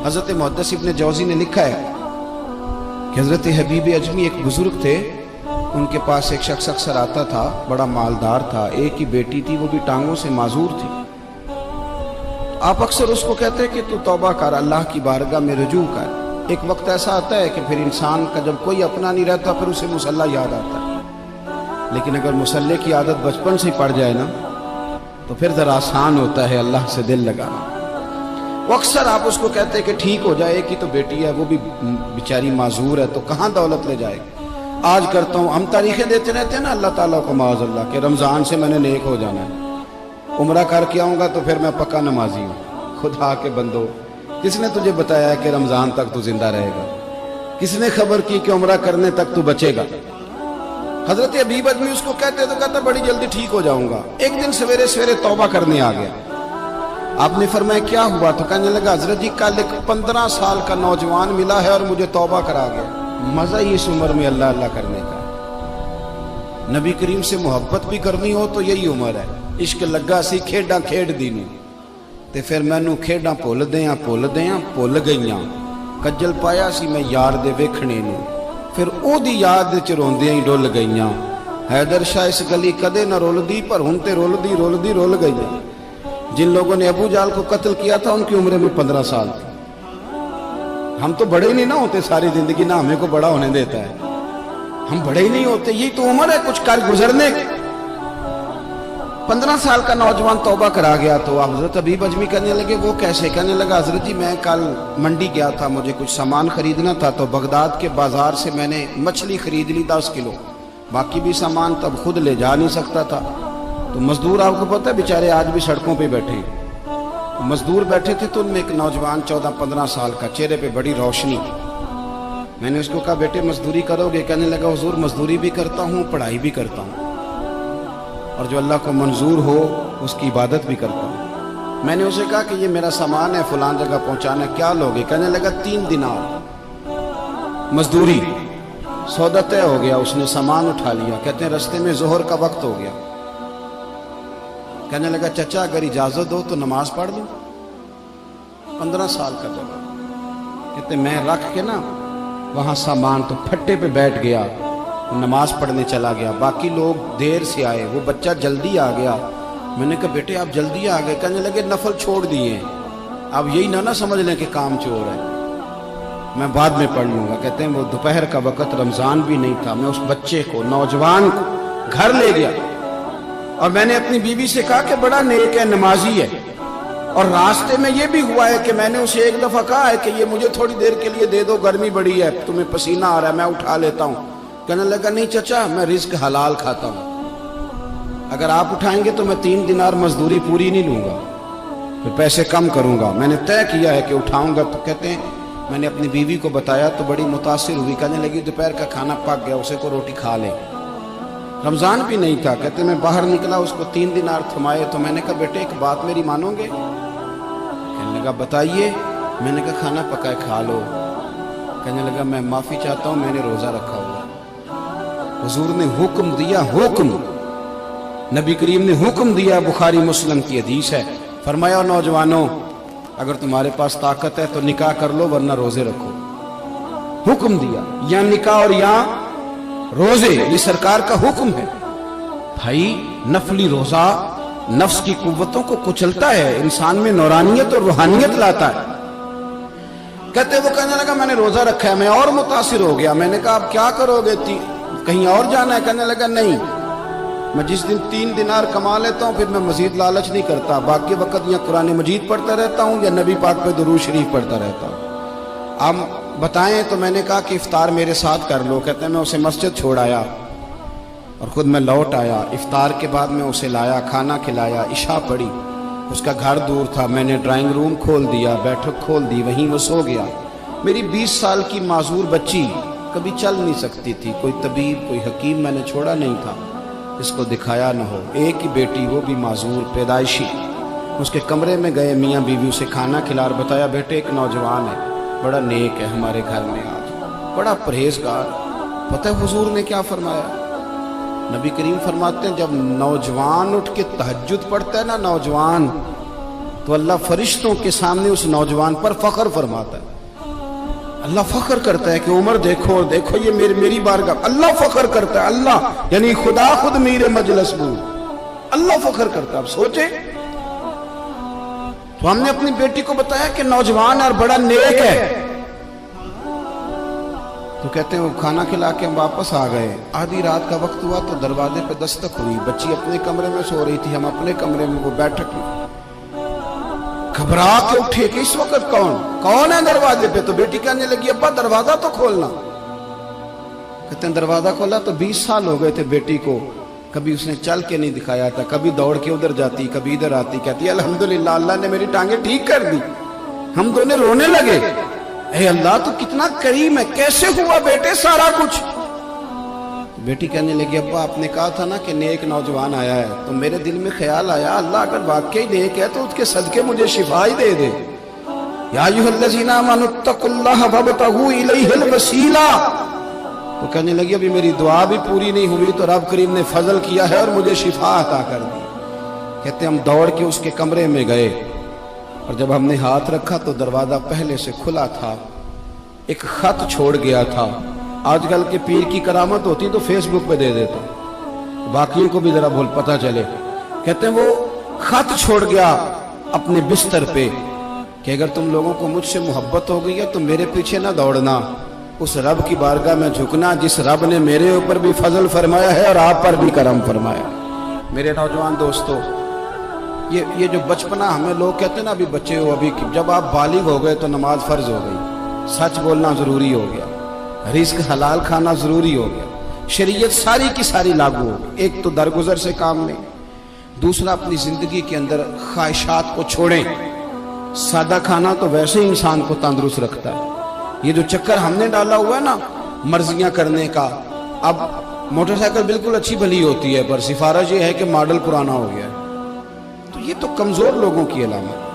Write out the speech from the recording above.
حضرت محدث ابن جوزی نے لکھا ہے کہ حضرت حبیب اجمی ایک بزرگ تھے، ان کے پاس ایک شخص اکثر آتا تھا، بڑا مالدار تھا، ایک ہی بیٹی تھی، وہ بھی ٹانگوں سے معذور تھی۔ آپ اکثر اس کو کہتے کہ تو توبہ کر، اللہ کی بارگاہ میں رجوع کر۔ ایک وقت ایسا آتا ہے کہ پھر انسان کا جب کوئی اپنا نہیں رہتا پھر اسے مصلی یاد آتا ہے، لیکن اگر مصلی کی عادت بچپن سے پڑ جائے نا تو پھر ذرا آسان ہوتا ہے اللہ سے دل لگانا۔ وہ اکثر آپ اس کو کہتے کہ ٹھیک ہو جائے، ایک ہی تو بیٹی ہے، وہ بھی بیچاری معذور ہے، تو کہاں دولت لے جائے گی۔ آج کرتا ہوں، ہم تاریخیں دیتے رہتے ہیں نا اللہ تعالیٰ کو معاذ اللہ کہ رمضان سے میں نے نیک ہو جانا ہے، عمرہ کر کے آؤں گا تو پھر میں پکا نمازی ہوں۔ خدا کے بندو، کس نے تجھے بتایا کہ رمضان تک تو زندہ رہے گا؟ کس نے خبر کی کہ عمرہ کرنے تک تو بچے گا؟ حضرت حبیب اجمی اس کو کہتے تو کہتا بڑی جلدی ٹھیک ہو جاؤں گا۔ ایک دن سویرے سویرے توبہ کرنے آ گیا۔ آپ نے فرمایا کیا ہوا؟ تو کہنے لگا حضرت جی کل ایک 15 سال کا نوجوان ملا ہے اور مجھے توبہ کرا گیا۔ مزہ ہی اس عمر میں اللہ اللہ کرنے کا۔ نبی کریم سے محبت بھی کرنی ہو تو یہی عمر ہے۔ عشق لگا سی کھیڈاں کھیڈ دی نوں تے پھر مینوں کھیڈاں بھول بھول گئیاں، کجل پایا سی میں یار دے ویکھنے نوں، پھر او دی یاد وچ روندیاں ہی ڈل گئیاں۔ حیدر شاہ اس گلی کدے نہ رولدی پر ہن تے رول گئیاں۔ جن لوگوں نے ابو جہل کو قتل کیا تھا ان کی عمر میں 15 سال تھی۔ ہم تو بڑے ہی نہیں نہ ہوتے ساری زندگی، نہ ہمیں کو بڑا ہونے دیتا ہے، ہم بڑے ہی نہیں ہوتے، یہی تو عمر ہے کچھ کر گزرنے کی۔ 15 سال کا نوجوان توبہ کرا گیا تو آپ حضرت حبیب اجمی کہنے لگے وہ کیسے؟ کہنے لگا حضرت جی میں کل منڈی گیا تھا، مجھے کچھ سامان خریدنا تھا، تو بغداد کے بازار سے میں نے مچھلی خرید لی 10 کلو، باقی بھی سامان تب خود لے جا نہیں سکتا تھا، تو مزدور آپ کو پتہ ہے بیچارے آج بھی سڑکوں پہ بیٹھے ہیں، مزدور بیٹھے تھے تو ان میں ایک نوجوان 14-15 سال کا، چہرے پہ بڑی روشنی۔ میں نے اس کو کہا بیٹے مزدوری کرو گے؟ کہنے لگا حضور مزدوری بھی کرتا ہوں، پڑھائی بھی کرتا ہوں، اور جو اللہ کو منظور ہو اس کی عبادت بھی کرتا ہوں۔ میں نے اسے کہا کہ یہ میرا سامان ہے فلان جگہ پہنچانا، کیا لوگے؟ کہنے لگا 3 دینار مزدوری۔ سودا طے ہو گیا، اس نے سامان اٹھا لیا۔ کہتے ہیں رستے میں ظہر کا وقت ہو گیا، کہنے لگا چچا اگر اجازت دو تو نماز پڑھ لوں۔ 15 سال کا جب کہتے میں رکھ کے نا وہاں سامان تو پھٹے پہ بیٹھ گیا، نماز پڑھنے چلا گیا۔ باقی لوگ دیر سے آئے، وہ بچہ جلدی آ گیا۔ میں نے کہا بیٹے آپ جلدی آ گئے؟ کہنے لگے نفل چھوڑ دیے، اب یہی نہ سمجھ لیں کہ کام چور ہے، میں بعد میں پڑھ لوں گا۔ کہتے ہیں وہ دوپہر کا وقت، رمضان بھی نہیں تھا، میں اس بچے کو نوجوان کو گھر لے گیا اور میں نے اپنی بیوی سے کہا کہ بڑا نیک ہے، نمازی ہے، اور راستے میں یہ بھی ہوا ہے کہ میں نے اسے ایک دفعہ کہا ہے کہ یہ مجھے تھوڑی دیر کے لیے دے دو، گرمی بڑی ہے، تمہیں پسینہ آ رہا ہے، میں اٹھا لیتا ہوں۔ کہنے لگا نہیں چچا میں رزق حلال کھاتا ہوں، اگر آپ اٹھائیں گے تو میں 3 دینار مزدوری پوری نہیں لوں گا، پھر پیسے کم کروں گا، میں نے طے کیا ہے کہ اٹھاؤں گا۔ تو کہتے ہیں میں نے اپنی بیوی کو بتایا تو بڑی متاثر ہوئی، کہنے لگی دوپہر کا کھانا پک گیا، اسے کو روٹی کھا لے، رمضان بھی نہیں تھا۔ کہتے میں باہر نکلا، اس کو 3 دینار تھمائے، تو میں نے کہا بیٹے ایک بات میری مانو گے؟ کہنے لگا بتائیے۔ میں نے کہا کھانا پکائے کھا لو۔ کہنے لگا میں معافی چاہتا ہوں، میں نے روزہ رکھا ہوا۔ حضور نے حکم دیا، حکم نبی کریم نے حکم دیا، بخاری مسلم کی حدیث ہے، فرمایا نوجوانوں اگر تمہارے پاس طاقت ہے تو نکاح کر لو ورنہ روزے رکھو۔ حکم دیا، یا نکاح اور یا روزے، یہ سرکار کا حکم ہے۔ بھائی نفلی روزہ نفس کی قوتوں کو کچلتا ہے، انسان میں نورانیت اور روحانیت لاتا ہے۔ کہتے وہ کہنے لگا میں نے روزہ رکھا ہے، میں اور متاثر ہو گیا۔ میں نے کہا اب کیا کرو گے؟ کہیں اور جانا ہے؟ کہنے لگا نہیں، میں جس دن 3 دینار کما لیتا ہوں پھر میں مزید لالچ نہیں کرتا، باقی وقت یا قرآن مجید پڑھتا رہتا ہوں یا نبی پاک پہ درود شریف پڑھتا رہتا ہوں۔ اب بتائیں تو میں نے کہا کہ افطار میرے ساتھ کر لو۔ کہتے ہیں میں اسے مسجد چھوڑ آیا اور خود میں لوٹ آیا۔ افطار کے بعد میں اسے لایا، کھانا کھلایا، عشاء پڑھی۔ اس کا گھر دور تھا، میں نے ڈرائنگ روم کھول دیا، بیٹھک کھول دی، وہیں وہ سو گیا۔ میری 20 سال کی معذور بچی کبھی چل نہیں سکتی تھی، کوئی طبیب کوئی حکیم میں نے چھوڑا نہیں تھا اس کو دکھایا نہ ہو۔ ایک ہی بیٹی، وہ بھی معذور پیدائشی۔ اس کے کمرے میں گئے، میاں بیوی اسے کھانا کھلا اور بتایا بیٹے ایک نوجوان ہے، بڑا نیک ہے، ہمارے گھر میں آج بڑا پرہیزگار۔ پتہ ہے حضور نے کیا فرمایا؟ نبی کریم فرماتے ہیں جب نوجوان اٹھ کے تہجد پڑھتا ہے نا، نوجوان تو اللہ فرشتوں کے سامنے اس نوجوان پر فخر فرماتا ہے. اللہ فخر کرتا ہے کہ عمر دیکھو دیکھو یہ میری بارگاہ. اللہ فخر کرتا ہے, اللہ یعنی خدا خود میرے مجلس میں, اللہ فخر کرتا ہے. اب سوچے, تو ہم نے اپنی بیٹی کو بتایا کہ نوجوان اور بڑا نیک ہے, تو کہتے ہیں وہ کھانا کھلا کے ہم واپس آ گئے. آدھی رات کا وقت ہوا تو دروازے پہ دستک ہوئی. بچی اپنے کمرے میں سو رہی تھی, ہم اپنے کمرے میں, وہ بیٹھک میں. گھبرا کے اٹھے کہ اس وقت کون ہے دروازے پہ؟ تو بیٹی کہنے لگی ابا دروازہ تو کھولنا. کہتے ہیں دروازہ کھولا تو 20 سال ہو گئے تھے بیٹی کو, کبھی اس نے چل کے نہیں دکھایا تھا, کبھی دوڑ کے ادھر جاتی کبھی ادھر آتی. کہتی الحمدللہ اللہ نے میری ٹانگیں ٹھیک کر دی. ہم دونوں رونے لگے, اے اللہ تو کتنا کریم ہے, کیسے ہوا بیٹے سارا کچھ؟ بیٹی کہنے لگی ابا آپ نے کہا تھا نا کہ نیک نوجوان آیا ہے, تو میرے دل میں خیال آیا اللہ اگر واقعی نیک ہے تو اس کے صدقے مجھے شفا ہی دے دے. یا ایھا الذین آمنوا اتقوا اللہ وابتغوا الیہ الوسیلہ. تو کہنے لگی ابھی میری دعا بھی پوری نہیں ہوئی تو رب کریم نے فضل کیا ہے اور مجھے شفا عطا کر دی. کہتے ہم دوڑ کے اس کے کمرے میں گئے, اور جب ہم نے ہاتھ رکھا تو دروازہ پہلے سے کھلا تھا. ایک خط چھوڑ گیا تھا. آج کل کے پیر کی کرامت ہوتی تو فیس بک پہ دے دیتا, باقیوں کو بھی ذرا بھول پتہ چلے. کہتے ہیں وہ خط چھوڑ گیا اپنے بستر پہ کہ اگر تم لوگوں کو مجھ سے محبت ہو گئی ہے تو میرے پیچھے نہ دوڑنا, اس رب کی بارگاہ میں جھکنا جس رب نے میرے اوپر بھی فضل فرمایا ہے اور آپ پر بھی کرم فرمایا. میرے نوجوان دوستو, یہ جو بچپنا ہمیں لوگ کہتے ہیں نا ابھی بچے ہو, ابھی جب آپ بالغ ہو گئے تو نماز فرض ہو گئی, سچ بولنا ضروری ہو گیا, رزق حلال کھانا ضروری ہو گیا, شریعت ساری کی ساری لاگو ہو گئی. ایک تو درگزر سے کام لیں, دوسرا اپنی زندگی کے اندر خواہشات کو چھوڑیں. سادہ کھانا تو ویسے ہی انسان کو تندرست رکھتا ہے. یہ جو چکر ہم نے ڈالا ہوا ہے نا مرضیاں کرنے کا, اب موٹر سائیکل بالکل اچھی بھلی ہوتی ہے پر سفارش یہ ہے کہ ماڈل پرانا ہو گیا ہے, تو یہ تو کمزور لوگوں کی علامت.